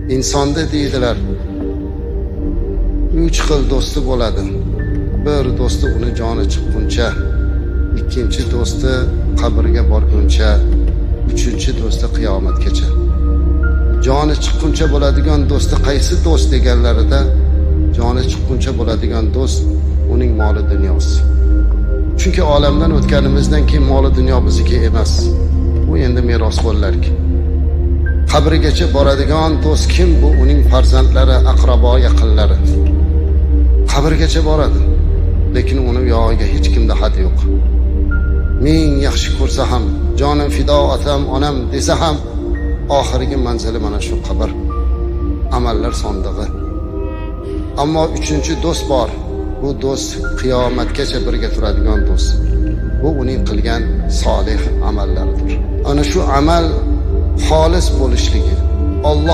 insonda deydilar 3 xil do'sti bo'ladi. Bir do'sti uni joni chiqquncha, ikkinchi do'sti qabrga borguncha, uchinchi do'sti qiyomatgacha. Joni chiqquncha bo'ladigan do'sti qaysi do'st deganlarida, joni chiqquncha bo'ladigan do'st uning moli dunyosi. Chunki olamdan o'tganimizdan keyin moli dunyo bizniki emas. Bu endi merosxo'rlarki. Qabrigacha boradigan do'st kim? Bu uning farzandlari, aqrabo, yaqinlari. Qabrgacha boradi, lekin uni yog'iga hech kimda had yo'q. Ming yaxshi ko'rsa ham, jonim fido otam, onam desa ham, oxirgi manzili mana shu qabr, amallar sondig'i. Ammo uchinchi do'st bor. Bu do'st qiyomatgacha birga turadigan do'st. Bu uning qilgan solih amallaridir. Ana shu amal xolis bo'lishligi, Alloh